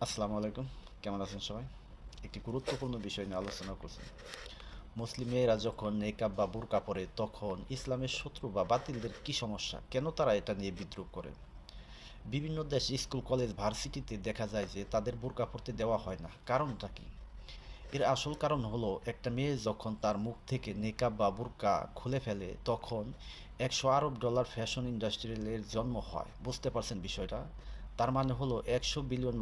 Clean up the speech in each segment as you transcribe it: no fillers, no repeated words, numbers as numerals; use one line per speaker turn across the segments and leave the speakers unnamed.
আসসালামু আলাইকুম। কেমন আছেন সবাই? একটি গুরুত্বপূর্ণ বিষয় নিয়ে আলোচনা করছি। মুসলিম মেয়েরা যখন নেকাব বা বুরকা পরে তখন ইসলামের শত্রু বা বাতিলদের কি সমস্যা? কেন তারা এটা নিয়ে বিদ্রূপ করে? বিভিন্ন দেশ স্কুল, কলেজ, ভার্সিটিতে দেখা যায় যে তাদের বুরকা পরতে দেওয়া হয় না। কারণটা কি? এর আসল কারণ হলো একটা মেয়ে যখন তার মুখ থেকে নেকাব বা বুরকা খুলে ফেলে তখন $100 আরব ফ্যাশন ইন্ডাস্ট্রিয়ালের জন্ম হয়। বুঝতে পারছেন বিষয়টা? তার মানে হলো $100 বিলিয়ন।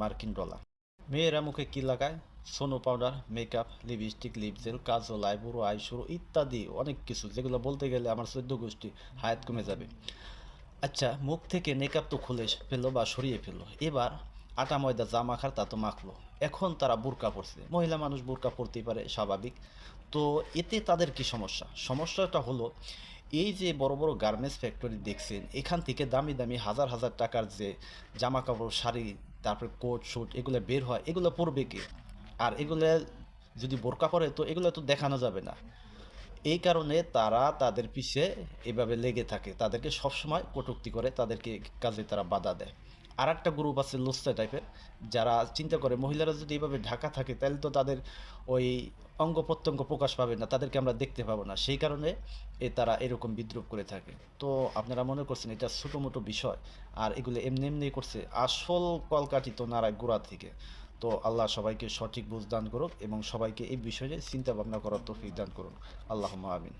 মেয়েরা মুখে কি লাগায়? সোনো powder, makeup, lipstick, lip gel, কাজল, আইব্রো, আইশ্যাডো ইত্যাদি অনেক কিছু, যেগুলো বলতে গেলে আমার 14 গোষ্ঠী হায়াত কমে যাবে। আচ্ছা, মুখ থেকে মেকআপ তো খুলে ফেললো বা সরিয়ে ফেললো, এবার আটা ময়দা যা মাখার তা তো মাখলো। এখন তারা বোরকা পরছে, মহিলা মানুষ বোরকা পরতেই পারে, স্বাভাবিক। তো এতে তাদের কি সমস্যা? সমস্যাটা হলো এই যে বড় বড় গার্মেন্টস ফ্যাক্টরি দেখছেন, এখান থেকে দামি দামি হাজার হাজার টাকার যে জামা কাপড়, শাড়ি, তারপরে কোট শুট এগুলো বের হয়, এগুলো পরবে কে? আর এগুলো যদি বোরকা পরে তো এগুলো তো দেখানো যাবে না। এই কারণে তারা তাদের পিছে এভাবে লেগে থাকে, তাদেরকে সবসময় কটূক্তি করে, তাদেরকে কাজে তারা বাধা দেয়। আর একটা গ্রুপ আছে লুচ্চা টাইপের, যারা চিন্তা করে মহিলারা যদি এভাবে ঢাকা থাকে তাহলে তো তাদের ওই অঙ্গ প্রত্যঙ্গ প্রকাশ পাবে না, তাদেরকে আমরা দেখতে পাবো না, সেই কারণে তারা এরকম বিদ্রূপ করে থাকে। তো আপনারা মনে করছেন এটা ছোটো মোটো বিষয় আর এগুলো এমনি এমনি করছে? আসল কলকাঠি তো নাড়ায় গোড়া থেকে। তো আল্লাহ সবাইকে সঠিক বুঝ দান করুক এবং সবাইকে এই বিষয়ে চিন্তা ভাবনা করার তৌফিক দান করুন। আল্লাহুম্মা আমিন।